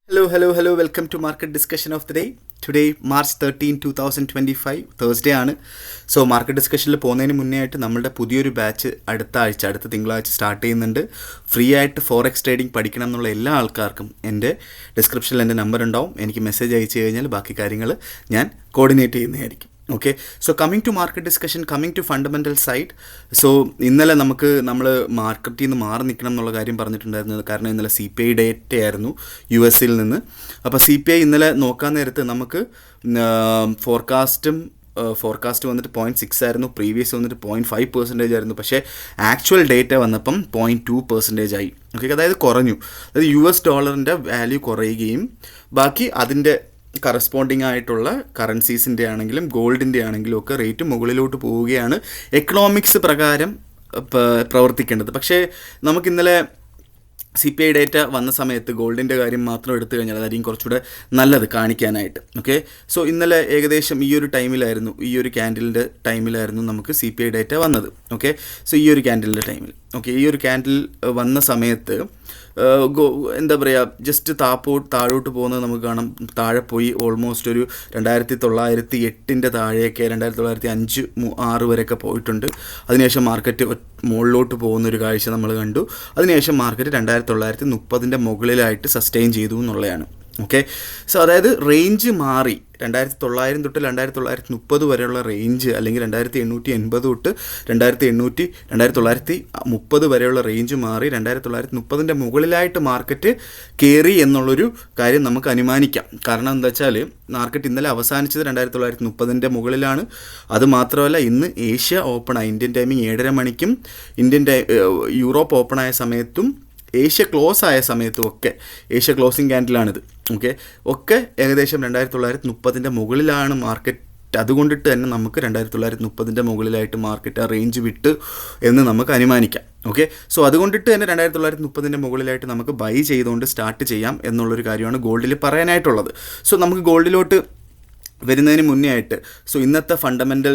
Hello. Welcome to Market Discussion of the Day. Today, March 13, 2025, Thursday ആണ്. So market ഡിസ്കഷനിൽ പോകുന്നതിന് മുന്നേ ആയിട്ട് നമ്മളുടെ പുതിയൊരു ബാച്ച് അടുത്ത തിങ്കളാഴ്ച സ്റ്റാർട്ട് ചെയ്യുന്നുണ്ട്. ഫ്രീ ആയിട്ട് ഫോറക്സ് ട്രേഡിംഗ് പഠിക്കണം എന്നുള്ള എല്ലാ ആൾക്കാർക്കും എൻ്റെ ഡിസ്ക്രിപ്ഷനിൽ എൻ്റെ നമ്പർ ഉണ്ടാവും. എനിക്ക് മെസ്സേജ് അയച്ചു കഴിഞ്ഞാൽ ബാക്കി കാര്യങ്ങൾ ഞാൻ കോർഡിനേറ്റ് ചെയ്യുന്നതായിരിക്കും. Okay, so coming to market discussion, coming to fundamental side. സോ ഇന്നലെ നമ്മൾ മാർക്കറ്റിൽ നിന്ന് മാറി നിൽക്കണം എന്നുള്ള കാര്യം പറഞ്ഞിട്ടുണ്ടായിരുന്നത്. കാരണം ഇന്നലെ CPI ഡേറ്റ ആയിരുന്നു US-ൽ നിന്ന്. അപ്പോൾ CPI ഇന്നലെ നോക്കാൻ നേരത്ത് നമുക്ക് ഫോർകാസ്റ്റ് വന്നിട്ട് 0.6 ആയിരുന്നു, പ്രീവിയസ് വന്നിട്ട് 0.5% ആയിരുന്നു. പക്ഷേ ആക്ച്വൽ ഡേറ്റ വന്നപ്പം 0.2% ആയി. ഓക്കെ, അതായത് കുറഞ്ഞു. അതായത് US ഡോളറിൻ്റെ വാല്യൂ കുറയുകയും ബാക്കി അതിൻ്റെ കറസ്പോണ്ടിങ് ആയിട്ടുള്ള കറൻസീസിൻ്റെ ആണെങ്കിലും ഗോൾഡിൻ്റെ ആണെങ്കിലും ഒക്കെ റേറ്റ് മുകളിലോട്ട് പോവുകയാണ് എക്കണോമിക്സ് പ്രകാരം പ്രവർത്തിക്കേണ്ടത്. പക്ഷേ നമുക്കിന്നലെ CPI ഡേറ്റ വന്ന സമയത്ത് ഗോൾഡിൻ്റെ കാര്യം മാത്രം എടുത്തു കഴിഞ്ഞാൽ അതായിരിക്കും കുറച്ചുകൂടെ നല്ലത് കാണിക്കാനായിട്ട്. ഓക്കെ, സോ ഇന്നലെ ഏകദേശം ഈ ഒരു ക്യാൻഡിലിൻ്റെ ടൈമിലായിരുന്നു നമുക്ക് CPI ഡേറ്റ വന്നത്. ഓക്കെ, സോ ഈ ഒരു ക്യാൻഡിൽ വന്ന സമയത്ത് എന്താ പറയുക, ജസ്റ്റ് താഴോട്ട് പോകുന്നത് നമുക്ക് കാണാം. താഴെ പോയി ഓൾമോസ്റ്റ് ഒരു 2908 താഴെയൊക്കെ 2905-6 വരെയൊക്കെ പോയിട്ടുണ്ട്. അതിനുശേഷം മാർക്കറ്റ് മുകളിലോട്ട് പോകുന്നൊരു കാഴ്ച നമ്മൾ കണ്ടു. അതിനുശേഷം മാർക്കറ്റ് 2930 മുകളിലായിട്ട് സസ്റ്റെയിൻ ചെയ്തു എന്നുള്ളതാണ്. ഓക്കെ, സോ അതായത് റേഞ്ച് മാറി 2900 തൊട്ട് 2930 വരെയുള്ള റേഞ്ച്, അല്ലെങ്കിൽ 2880 തൊട്ട് 2930 വരെയുള്ള റേഞ്ച് മാറി 2930 മുകളിലായിട്ട് മാർക്കറ്റ് കയറി എന്നുള്ളൊരു കാര്യം നമുക്ക് അനുമാനിക്കാം. കാരണം എന്താ വെച്ചാൽ മാർക്കറ്റ് ഇന്നലെ അവസാനിച്ചത് 2930 മുകളിലാണ്. അതുമാത്രമല്ല, ഇന്ന് ഏഷ്യ ഓപ്പണായി. ഇന്ത്യൻ ടൈമിംഗ് 7:30 മണിക്കും യൂറോപ്പ് ഓപ്പണായ സമയത്തും ഏഷ്യ ക്ലോസ് ആയ സമയത്തും ഒക്കെ, ഏഷ്യ ക്ലോസിംഗ് ക്യാൻഡിലാണിത്. ഒക്കെ ഏകദേശം 2930 മുകളിലാണ് മാർക്കറ്റ്. അതുകൊണ്ടിട്ട് തന്നെ നമുക്ക് 2930 മുകളിലായിട്ട് മാർക്കറ്റ് ആ റേഞ്ച് വിട്ട് എന്ന് നമുക്ക് അനുമാനിക്കാം. ഓക്കെ, സോ അതുകൊണ്ടിട്ട് തന്നെ 2930 മുകളിലായിട്ട് നമുക്ക് ബൈ ചെയ്തുകൊണ്ട് സ്റ്റാർട്ട് ചെയ്യാം എന്നുള്ളൊരു കാര്യമാണ് ഗോൾഡിൽ പറയാനായിട്ടുള്ളത്. സോ നമുക്ക് ഗോൾഡിലോട്ട് വരുന്നതിന് മുന്നേ ആയിട്ട് ഇന്നത്തെ ഫണ്ടമെൻ്റൽ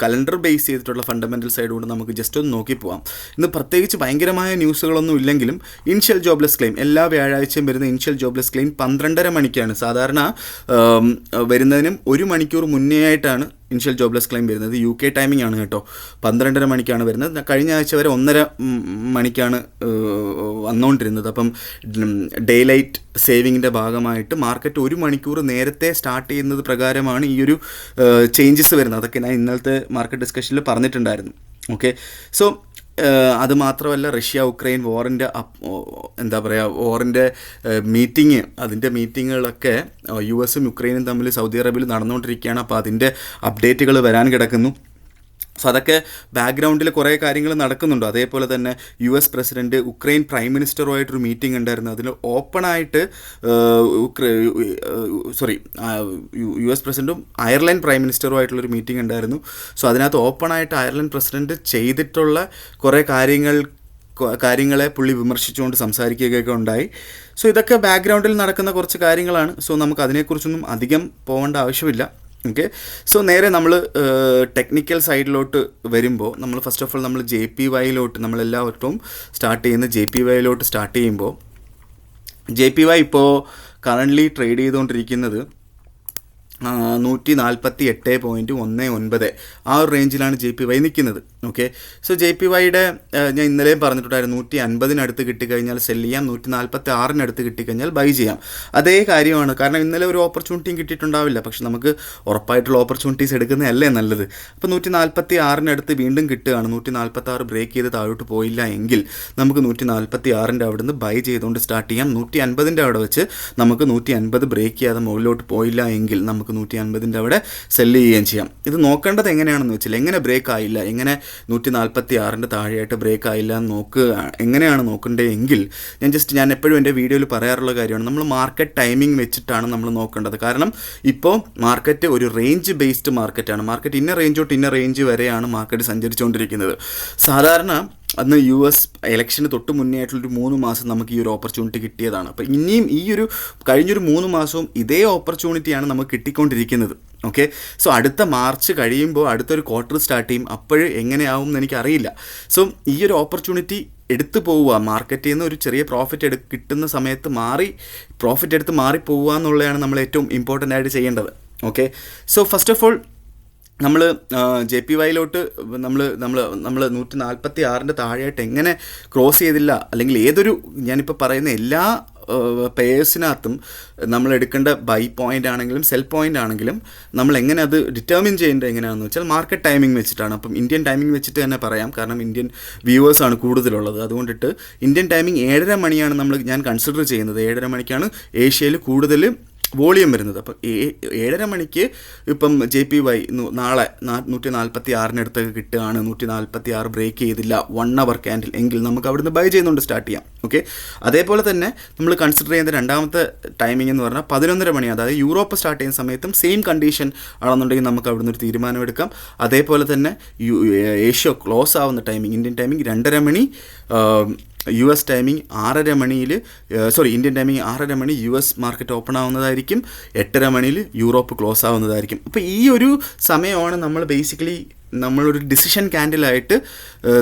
കലണ്ടർ ബേസ് ചെയ്തിട്ടുള്ള ഫണ്ടമെൻ്റൽ സൈഡ് കൊണ്ട് നമുക്ക് ജസ്റ്റ് ഒന്ന് നോക്കി പോവാം. ഇന്ന് പ്രത്യേകിച്ച് ഭയങ്കരമായ ന്യൂസുകളൊന്നും ഇല്ലെങ്കിലും ഇനിഷ്യൽ ജോബ്ലെസ് ക്ലെയിം എല്ലാ വ്യാഴാഴ്ചയും വരുന്ന ഇനിഷ്യൽ ജോബ്ലെസ് ക്ലെയിം 12:30 മണിക്കാണ്. സാധാരണ വരുന്നതിനും 1 മണിക്കൂർ മുന്നേ ആയിട്ടാണ് ഇനിഷ്യൽ ജോബ്ലെസ് ക്ലെയിം വരുന്നത്. UK ടൈമിംഗ് ആണ് കേട്ടോ, 12:30 മണിക്കാണ് വരുന്നത്. കഴിഞ്ഞ ആഴ്ച വരെ 1:30 മണിക്കാണ് വന്നുകൊണ്ടിരുന്നത്. അപ്പം ഡേ ലൈറ്റ് സേവിങ്ങിൻ്റെ ഭാഗമായിട്ട് മാർക്കറ്റ് 1 മണിക്കൂർ നേരത്തെ സ്റ്റാർട്ട് ചെയ്യുന്നത് പ്രകാരമാണ് ഈ ഒരു ചേഞ്ചസ് വരുന്നത്. അതൊക്കെ ഞാൻ ഇന്നലത്തെ മാർക്കറ്റ് ഡിസ്കഷനിൽ പറഞ്ഞിട്ടുണ്ടായിരുന്നു. ഓക്കെ, സോ അതുമാത്രമല്ല, റഷ്യ ഉക്രൈൻ വാറിൻ്റെ അതിൻ്റെ മീറ്റിങ്ങുകളൊക്കെ US-ഉം യുക്രൈനും തമ്മിൽ സൗദി അറേബ്യയിൽ നടന്നുകൊണ്ടിരിക്കുകയാണ്. അപ്പോൾ അതിൻ്റെ അപ്ഡേറ്റുകൾ വരാൻ കിടക്കുന്നു. സോ അതൊക്കെ ബാക്ക്ഗ്രൗണ്ടിൽ കുറേ കാര്യങ്ങൾ നടക്കുന്നുണ്ട്. അതേപോലെ തന്നെ US പ്രസിഡൻറ്റ് ഉക്രൈൻ പ്രൈം മിനിസ്റ്ററുമായിട്ടൊരു മീറ്റിംഗ് ഉണ്ടായിരുന്നു. അതിൽ ഓപ്പണായിട്ട് US പ്രസിഡൻറ്റും അയർലൻഡ് പ്രൈം മിനിസ്റ്ററുമായിട്ടുള്ളൊരു മീറ്റിംഗ് ഉണ്ടായിരുന്നു. സോ അതിനകത്ത് ഓപ്പണായിട്ട് അയർലൻഡ് പ്രസിഡൻറ്റ് ചെയ്തിട്ടുള്ള കുറേ കാര്യങ്ങളെ പുള്ളി വിമർശിച്ചുകൊണ്ട് സംസാരിക്കുകയൊക്കെ ഉണ്ടായി. സോ ഇതൊക്കെ ബാക്ക്ഗ്രൗണ്ടിൽ നടക്കുന്ന കുറച്ച് കാര്യങ്ങളാണ്. സോ നമുക്ക് അതിനെക്കുറിച്ചൊന്നും അധികം പോകേണ്ട ആവശ്യമില്ല. ഓക്കെ, സോ നേരെ നമ്മൾ ടെക്നിക്കൽ സൈഡിലോട്ട് വരുമ്പോൾ നമ്മൾ ഫസ്റ്റ് ഓഫ് ഓൾ നമ്മൾ JPY-ലോട്ട് നമ്മളെല്ലാവർക്കും സ്റ്റാർട്ട് ചെയ്യുന്ന JPY-ലോട്ട് സ്റ്റാർട്ട് ചെയ്യുമ്പോൾ JPY ഇപ്പോൾ കറൻ്റ്ലി ട്രേഡ് ചെയ്തുകൊണ്ടിരിക്കുന്നത് 148.19 ആ ഒരു റേഞ്ചിലാണ് JPY നിൽക്കുന്നത്. ഓക്കെ, സോ JPY-യുടെ ഞാൻ ഇന്നലെയും പറഞ്ഞിട്ടുണ്ടായിരുന്നു, 150 കിട്ടിക്കഴിഞ്ഞാൽ സെല് ചെയ്യാം, 146 കിട്ടിക്കഴിഞ്ഞാൽ ബൈ ചെയ്യാം. അതേ കാര്യമാണ്. കാരണം ഇന്നലെ ഒരു ഓപ്പർച്യൂണിറ്റിയും കിട്ടിയിട്ടുണ്ടാവില്ല, പക്ഷെ നമുക്ക് ഉറപ്പായിട്ടുള്ള ഓപ്പർച്യൂണിറ്റീസ് എടുക്കുന്നതല്ലേ നല്ലത്. അപ്പോൾ 146 വീണ്ടും കിട്ടുകയാണ്. 146 ബ്രേക്ക് ചെയ്ത് താഴോട്ട് പോയില്ല എങ്കിൽ നമുക്ക് 146 അവിടെ നിന്ന് ബൈ ചെയ്തുകൊണ്ട് സ്റ്റാർട്ട് ചെയ്യാം. 150 അവിടെ വെച്ച് നമുക്ക് 150 ബ്രേക്ക് ചെയ്യാതെ മുകളിലോട്ട് പോയില്ല എങ്കിൽ നമുക്ക് 150 അവിടെ സെല്ല് ചെയ്യുകയും ചെയ്യാം. ഇത് നോക്കേണ്ടത് എങ്ങനെയാണെന്ന് വെച്ചാൽ, എങ്ങനെ ബ്രേക്ക് ആയില്ല, എങ്ങനെ 146 താഴെയായിട്ട് ബ്രേക്ക് ആയില്ല എന്ന് എങ്ങനെയാണ് നോക്കേണ്ടത് എങ്കിൽ ഞാൻ എപ്പോഴും എൻ്റെ വീഡിയോയിൽ പറയാറുള്ള കാര്യമാണ്, നമ്മൾ മാർക്കറ്റ് ടൈമിംഗ് വെച്ചിട്ടാണ് നമ്മൾ നോക്കേണ്ടത്. കാരണം ഇപ്പോൾ മാർക്കറ്റ് ഒരു റേഞ്ച് ബേസ്ഡ് മാർക്കറ്റാണ്. മാർക്കറ്റ് ഇന്ന റേഞ്ച് തൊട്ട് ഇന്ന റേഞ്ച് വരെയാണ് മാർക്കറ്റ് സഞ്ചരിച്ചുകൊണ്ടിരിക്കുന്നത്. സാധാരണ അന്ന് US ഇലക്ഷന് തൊട്ട് മുന്നേ ആയിട്ടുള്ളൊരു 3 മാസം നമുക്ക് ഈ ഒരു ഓപ്പർച്യൂണിറ്റി കിട്ടിയതാണ്. അപ്പോൾ ഇനിയും ഈ ഒരു കഴിഞ്ഞൊരു 3 മാസവും ഇതേ ഓപ്പർച്യൂണിറ്റിയാണ് നമുക്ക് കിട്ടിക്കൊണ്ടിരിക്കുന്നത്. ഓക്കെ. സോ അടുത്ത മാർച്ച് കഴിയുമ്പോൾ അടുത്തൊരു ക്വാർട്ടർ സ്റ്റാർട്ട് ചെയ്യും. അപ്പോൾ എങ്ങനെയാവും എന്ന് എനിക്കറിയില്ല. സോ ഈ ഒരു ഓപ്പർച്യൂണിറ്റി എടുത്തു പോവുക, മാർക്കറ്റിൽ നിന്ന് ഒരു ചെറിയ പ്രോഫിറ്റ് കിട്ടുന്ന സമയത്ത് പ്രോഫിറ്റ് എടുത്ത് മാറിപ്പോവുക എന്നുള്ളതാണ് നമ്മൾ ഏറ്റവും ഇമ്പോർട്ടൻ്റ് ആയിട്ട് ചെയ്യേണ്ടത്. Okay. So first of all നമ്മൾ JPYയിലോട്ട് നമ്മൾ 146 താഴെയായിട്ട് എങ്ങനെ ക്രോസ് ചെയ്തില്ല, അല്ലെങ്കിൽ ഏതൊരു ഞാനിപ്പോൾ പറയുന്ന എല്ലാ പേഴ്സിനകത്തും നമ്മൾ എടുക്കേണ്ട ബൈ പോയിൻ്റ് ആണെങ്കിലും സെൽ പോയിൻ്റ് ആണെങ്കിലും നമ്മൾ എങ്ങനെ അത് ഡിറ്റർമിൻ ചെയ്യേണ്ടത് എങ്ങനെയാണെന്ന് വെച്ചാൽ മാർക്കറ്റ് ടൈമിംഗ് വെച്ചിട്ടാണ്. അപ്പം ഇന്ത്യൻ ടൈമിംഗ് വെച്ചിട്ട് തന്നെ പറയാം, കാരണം ഇന്ത്യൻ വ്യൂവേഴ്സാണ് കൂടുതലുള്ളത്. അതുകൊണ്ടിട്ട് ഇന്ത്യൻ ടൈമിംഗ് 7:30 മണിയാണ് ഞാൻ കൺസിഡർ ചെയ്യുന്നത്. 7:30 മണിക്കാണ് ഏഷ്യയിൽ കൂടുതൽ വോളിയം വരുന്നത്. അപ്പം 7:30 മണിക്ക് ഇപ്പം JPY നാളെ 146 കിട്ടുകയാണ്, 146 ബ്രേക്ക് ചെയ്തില്ല, 1 അവർ ക്യാൻഡിൽ എങ്കിൽ നമുക്ക് അവിടുന്ന് ബൈ ചെയ്യുന്നുണ്ട് സ്റ്റാർട്ട് ചെയ്യാം. ഓക്കെ. അതേപോലെ തന്നെ നമ്മൾ കൺസിഡർ ചെയ്യുന്ന രണ്ടാമത്തെ ടൈമിംഗ് എന്ന് പറഞ്ഞാൽ 11:30 മണി, അതായത് യൂറോപ്പ് സ്റ്റാർട്ട് ചെയ്യുന്ന സമയത്തും സെയിം കണ്ടീഷൻ ആണെന്നുണ്ടെങ്കിൽ നമുക്ക് അവിടുന്ന് ഒരു തീരുമാനം എടുക്കാം. അതേപോലെ തന്നെ ഏഷ്യ ക്ലോസ് ആവുന്ന ടൈമിംഗ്, ഇന്ത്യൻ ടൈമിംഗ് 2:30 മണി, US ടൈമിംഗ് 6:30 മണിയിൽ ഇന്ത്യൻ ടൈമിംഗ് 6:30 മണി US മാർക്കറ്റ് ഓപ്പൺ ആവുന്നതായിരിക്കും, 8:30 മണിയിൽ യൂറോപ്പ് ക്ലോസ് ആവുന്നതായിരിക്കും. അപ്പോൾ ഈ ഒരു സമയമാണ് നമ്മൾ ബേസിക്കലി നമ്മളൊരു ഡിസിഷൻ ക്യാൻഡിലായിട്ട്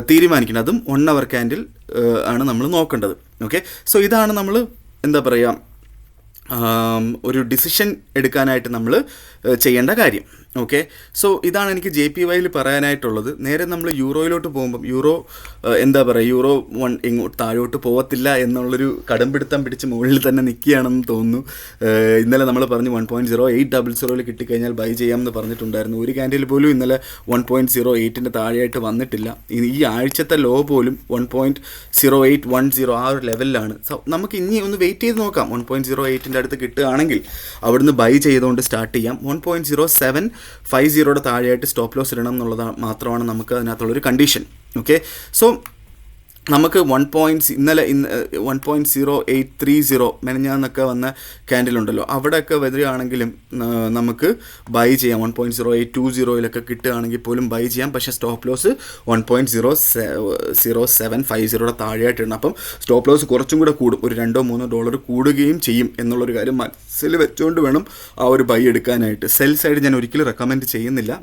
തീരുമാനിക്കുന്നത്. അതും 1 അവർ ക്യാൻഡിൽ ആണ് നമ്മൾ നോക്കേണ്ടത്. ഓക്കെ. സോ ഇതാണ് നമ്മൾ എന്താ പറയുക ഒരു ഡിസിഷൻ എടുക്കാനായിട്ട് നമ്മൾ ചെയ്യേണ്ട കാര്യം. ഓക്കെ. സോ ഇതാണ് എനിക്ക് JPYയിൽ പറയാനായിട്ടുള്ളത്. നേരെ നമ്മൾ യൂറോയിലോട്ട് പോകുമ്പം യൂറോ 1 ഇങ്ങോട്ട് താഴോട്ട് പോകത്തില്ല എന്നുള്ളൊരു കടമ്പിടുത്തം പിടിച്ച് മുകളിൽ തന്നെ നിൽക്കുകയാണെന്ന് തോന്നുന്നു. ഇന്നലെ നമ്മൾ പറഞ്ഞു 1.0800 കിട്ടിക്കഴിഞ്ഞാൽ ബൈ ചെയ്യാമെന്ന് പറഞ്ഞിട്ടുണ്ടായിരുന്നു. ഒരു ക്യാൻഡിൽ പോലും ഇന്നലെ 1.08 താഴെയായിട്ട് വന്നിട്ടില്ല. ഈ ആഴ്ചത്തെ ലോ പോലും 1.0810 ആ ഒരു ലെവലിലാണ്. സോ നമുക്ക് ഇനി ഒന്ന് വെയിറ്റ് ചെയ്ത് നോക്കാം. 1.08 അടുത്ത് കിട്ടുകയാണെങ്കിൽ അവിടുന്ന് ബൈ ചെയ്തുകൊണ്ട് സ്റ്റാർട്ട് ചെയ്യാം. 1.0750 താഴെയായിട്ട് സ്റ്റോപ്പ് ലോസ് ഇടണം എന്നുള്ളത് മാത്രമാണ് നമുക്ക് അതിനകത്തുള്ളൊരു കണ്ടീഷൻ. ഓക്കെ. സോ നമുക്ക് 1.0830 മെനഞ്ഞാന്നൊക്കെ വന്ന ക്യാൻഡിലുണ്ടല്ലോ, അവിടെയൊക്കെ വരികയാണെങ്കിലും നമുക്ക് ബൈ ചെയ്യാം. 1.0820 കിട്ടുകയാണെങ്കിൽ പോലും ബൈ ചെയ്യാം. പക്ഷേ സ്റ്റോപ്പ് ലോസ് 1.0750 താഴെയായിട്ട് ഇടണം. അപ്പം സ്റ്റോപ്പ് ലോസ് കുറച്ചും കൂടെ കൂടും, ഒരു $2-3 കൂടുകയും ചെയ്യും എന്നുള്ളൊരു കാര്യം മനസ്സിൽ വെച്ചുകൊണ്ട് വേണം ആ ഒരു ബൈ എടുക്കാനായിട്ട്. സെൽ സൈഡ് ഞാൻ ഒരിക്കലും റെക്കമെൻഡ് ചെയ്യുന്നില്ല.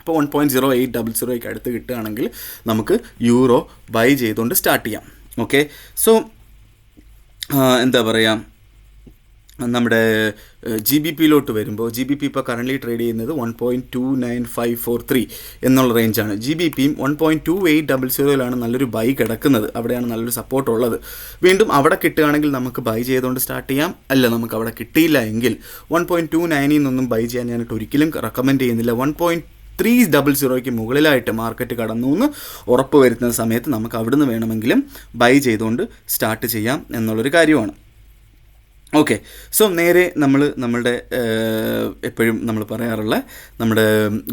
അപ്പോൾ 1.0800 അടുത്ത് കിട്ടുകയാണെങ്കിൽ നമുക്ക് യൂറോ ബൈ ചെയ്തുകൊണ്ട് സ്റ്റാർട്ട് ചെയ്യാം. ഓക്കെ. സോ എന്താ പറയുക, നമ്മുടെ GBPയിലോട്ട് വരുമ്പോൾ GBP ഇപ്പോൾ കറൻ്റ്ലി ട്രേഡ് ചെയ്യുന്നത് 1.29543 എന്നുള്ള റേഞ്ചാണ്. GBPയും 1.2800 നല്ലൊരു ബൈ കിടക്കുന്നത്, അവിടെയാണ് നല്ലൊരു സപ്പോർട്ട് ഉള്ളത്. വീണ്ടും അവിടെ കിട്ടുകയാണെങ്കിൽ നമുക്ക് ബൈ ചെയ്തുകൊണ്ട് സ്റ്റാർട്ട് ചെയ്യാം. അല്ല, നമുക്ക് അവിടെ കിട്ടിയില്ല എങ്കിൽ 1.29 നിന്നൊന്നും ബൈ ചെയ്യാൻ ഞാനിട്ട് ഒരിക്കലും റെക്കമെൻഡ് ചെയ്യുന്നില്ല. 1.300 മുകളിലായിട്ട് മാർക്കറ്റ് കടന്നു എന്ന് ഉറപ്പ് വരുത്തുന്ന സമയത്ത് നമുക്ക് അവിടുന്ന് വേണമെങ്കിലും ബൈ ചെയ്തുകൊണ്ട് സ്റ്റാർട്ട് ചെയ്യാം എന്നുള്ളൊരു കാര്യമാണ്. ഓക്കെ. സോ നേരെ നമ്മളുടെ എപ്പോഴും നമ്മൾ പറയാറുള്ള നമ്മുടെ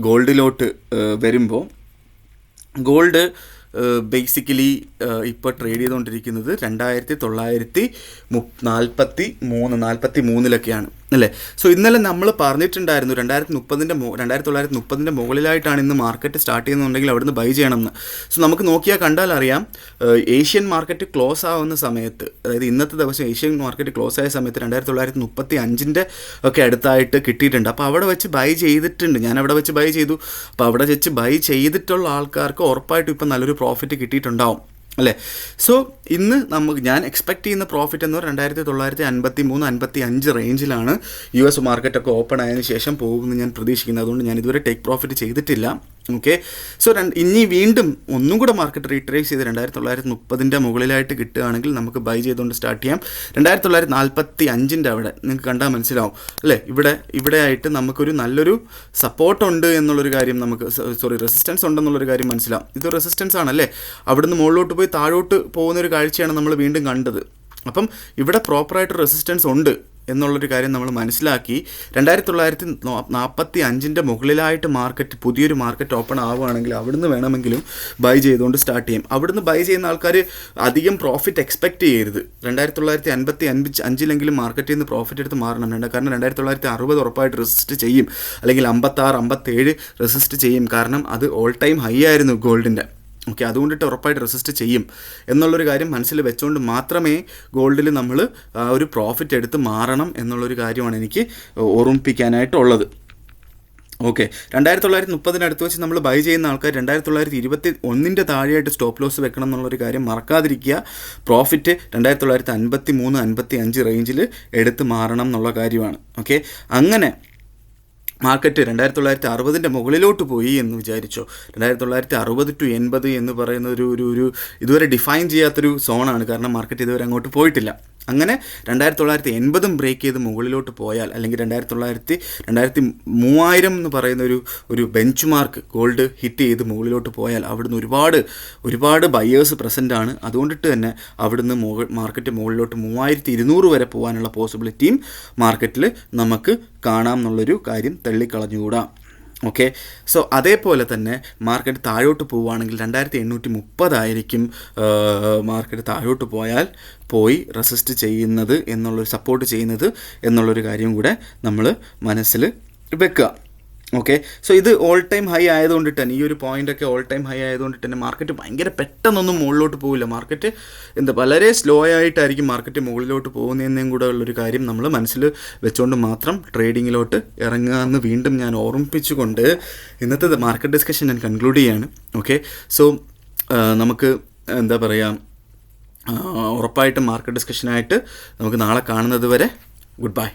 ഗോൾഡിലോട്ട് വരുമ്പോൾ, ഗോൾഡ് ബേസിക്കലി ഇപ്പോൾ ട്രേഡ് ചെയ്തുകൊണ്ടിരിക്കുന്നത് 2943 അല്ലേ. സോ ഇന്നലെ നമ്മൾ പറഞ്ഞിട്ടുണ്ടായിരുന്നു 2930 മുകളിലായിട്ടാണ് ഇന്ന് മാർക്കറ്റ് സ്റ്റാർട്ട് ചെയ്യുന്നുണ്ടെങ്കിൽ അവിടുന്ന് ബൈ ചെയ്യണമെന്ന്. സോ നമുക്ക് കണ്ടാൽ അറിയാം, ഏഷ്യൻ മാർക്കറ്റ് ക്ലോസ് ആവുന്ന സമയത്ത്, അതായത് ഇന്നത്തെ ദിവസം ഏഷ്യൻ മാർക്കറ്റ് ക്ലോസ് ആയ സമയത്ത് 2935 ഒക്കെ അടുത്തായിട്ട് കിട്ടിയിട്ടുണ്ട്. അപ്പോൾ അവിടെ വെച്ച് ബൈ ചെയ്തിട്ടുണ്ട്, ഞാൻ അവിടെ വെച്ച് ബൈ ചെയ്തു. അപ്പോൾ അവിടെ വെച്ച് ബൈ ചെയ്തിട്ടുള്ള ആൾക്കാർക്ക് ഉറപ്പായിട്ടും ഇപ്പം നല്ലൊരു പ്രോഫിറ്റ് കിട്ടിയിട്ടുണ്ടാവും അല്ലേ. സോ ഇന്ന് ഞാൻ എക്സ്പെക്ട് ചെയ്യുന്ന പ്രോഫിറ്റ് എന്ന് പറഞ്ഞാൽ 2953-55 റേഞ്ചിലാണ് US മാർക്കറ്റൊക്കെ ഓപ്പൺ ആയതിനു ശേഷം പോകുമെന്ന് ഞാൻ പ്രതീക്ഷിക്കുന്നത്. അതുകൊണ്ട് ഞാൻ ഇതുവരെ ടേക്ക് പ്രോഫിറ്റ് ചെയ്തിട്ടില്ല. ഓക്കെ. സോ ഇനി വീണ്ടും ഒന്നും കൂടെ മാർക്കറ്റ് റീട്രേസ് ചെയ്ത് 2930 മുകളിലായിട്ട് കിട്ടുകയാണെങ്കിൽ നമുക്ക് ബൈ ചെയ്തുകൊണ്ട് സ്റ്റാർട്ട് ചെയ്യാം. 2945 അവിടെ നിങ്ങൾക്ക് കണ്ടാൽ മനസ്സിലാവും അല്ലേ. ഇവിടെ ആയിട്ട് നമുക്കൊരു നല്ലൊരു സപ്പോർട്ടുണ്ട് എന്നുള്ളൊരു കാര്യം റെസിസ്റ്റൻസ് ഉണ്ടെന്നുള്ളൊരു കാര്യം മനസ്സിലാവും. ഇത് റെസിസ്റ്റൻസ് ആണല്ലേ, അവിടുന്ന് മുകളിലോട്ട് പോയി താഴോട്ട് പോകുന്നൊരു കാഴ്ചയാണ് നമ്മൾ വീണ്ടും കണ്ടത്. അപ്പം ഇവിടെ പ്രോപ്പറായിട്ട് റെസിസ്റ്റൻസ് ഉണ്ട് എന്നുള്ളൊരു കാര്യം നമ്മൾ മനസ്സിലാക്കി 2945 മുകളിലായിട്ട് പുതിയൊരു മാർക്കറ്റ് ഓപ്പൺ ആവുകയാണെങ്കിൽ അവിടുന്ന് വേണമെങ്കിലും ബൈ ചെയ്തുകൊണ്ട് സ്റ്റാർട്ട് ചെയ്യും. അവിടുന്ന് ബൈ ചെയ്യുന്ന ആൾക്കാർ അധികം പ്രോഫിറ്റ് എക്സ്പെക്റ്റ് ചെയ്യരുത്. 2955 മാർക്കറ്റിൽ നിന്ന് പ്രോഫിറ്റ് എടുത്ത് മാറണം. കാരണം 2960 ഉറപ്പായിട്ട് റെസിസ്റ്റ് ചെയ്യും, അല്ലെങ്കിൽ 56-57 റെസിസ്റ്റ് ചെയ്യും. കാരണം അത് ഓൾ ടൈം ഹൈ ആയിരുന്നു ഗോൾഡിൻ്റെ. ഓക്കെ. അതുകൊണ്ടിട്ട് ഉറപ്പായിട്ട് റെസിസ്റ്റ് ചെയ്യും എന്നുള്ളൊരു കാര്യം മനസ്സിൽ വെച്ചുകൊണ്ട് മാത്രമേ ഗോൾഡിൽ നമ്മൾ ആ ഒരു പ്രോഫിറ്റ് എടുത്ത് മാറണം എന്നുള്ളൊരു കാര്യമാണ് എനിക്ക് ഓർമ്മിപ്പിക്കാനായിട്ടുള്ളത്. ഓക്കെ, 2930 അടുത്ത് വെച്ച് നമ്മൾ ബൈ ചെയ്യുന്ന ആൾക്കാർ 2921 താഴെയായിട്ട് സ്റ്റോപ്പ് ലോസ് വെക്കണം എന്നുള്ളൊരു കാര്യം മറക്കാതിരിക്കുക. പ്രോഫിറ്റ് 2953-55 റേഞ്ചിൽ എടുത്ത് മാറണം എന്നുള്ള കാര്യമാണ്. ഓക്കെ, അങ്ങനെ മാർക്കറ്റ് 2960 മുകളിലോട്ട് പോയി എന്ന് വിചാരിച്ചോ. 2960 to 80 എന്ന് പറയുന്ന ഒരു ഇതുവരെ ഡിഫൈൻ ചെയ്യാത്തൊരു സോണാണ്. കാരണം മാർക്കറ്റ് ഇതുവരെ അങ്ങോട്ട് പോയിട്ടില്ല. അങ്ങനെ 2980 ബ്രേക്ക് ചെയ്ത് മുകളിലോട്ട് പോയാൽ, അല്ലെങ്കിൽ 3000 എന്ന് പറയുന്ന ഒരു ബെഞ്ച് മാർക്ക് ഗോൾഡ് ഹിറ്റ് ചെയ്ത് മുകളിലോട്ട് പോയാൽ അവിടുന്ന് ഒരുപാട് ബയേഴ്സ് പ്രസൻ്റ് ആണ്. അതുകൊണ്ടിട്ട് തന്നെ അവിടുന്ന് മാർക്കറ്റ് മുകളിലോട്ട് 3200 വരെ പോകാനുള്ള പോസിബിലിറ്റിയും മാർക്കറ്റിൽ നമുക്ക് കാണാം എന്നുള്ളൊരു കാര്യം തള്ളിക്കളഞ്ഞുകൂടാ. ഓക്കെ, സോ അതേപോലെ തന്നെ മാർക്കറ്റ് താഴോട്ട് പോവുകയാണെങ്കിൽ 2830 ആയിരിക്കും മാർക്കറ്റ് താഴോട്ട് പോയി റെസിസ്റ്റ് ചെയ്യുന്നത് എന്നുള്ളൊരു സപ്പോർട്ട് ചെയ്യുന്നത് എന്നുള്ളൊരു കാര്യം കൂടെ നമ്മൾ മനസ്സിൽ വെക്കുക. ഓക്കെ, സോ ഇത് ഓൾ ടൈം ഹൈ ആയതുകൊണ്ടിട്ട് തന്നെ, ഈ ഒരു പോയിൻ്റൊക്കെ ഓൾ ടൈം ഹൈ ആയതുകൊണ്ടിട്ട് തന്നെ മാർക്കറ്റ് ഭയങ്കര പെട്ടെന്നൊന്നും മുകളിലോട്ട് പോകില്ല. മാർക്കറ്റ് വളരെ സ്ലോ ആയിട്ടായിരിക്കും മാർക്കറ്റ് മുകളിലോട്ട് പോകുന്നതെന്നും കൂടെ ഉള്ളൊരു കാര്യം നമ്മൾ മനസ്സിൽ വെച്ചുകൊണ്ട് മാത്രം ട്രേഡിങ്ങിലോട്ട് ഇറങ്ങുക എന്ന് വീണ്ടും ഞാൻ ഓർമ്മിപ്പിച്ചുകൊണ്ട് ഇന്നത്തെ മാർക്കറ്റ് ഡിസ്കഷൻ ഞാൻ കൺക്ലൂഡ് ചെയ്യാണ്. ഓക്കെ, സോ നമുക്ക് എന്താ പറയുക, ഉറപ്പായിട്ടും മാർക്കറ്റ് ഡിസ്കഷനായിട്ട് നമുക്ക് നാളെ കാണുന്നത് വരെ ഗുഡ് ബൈ.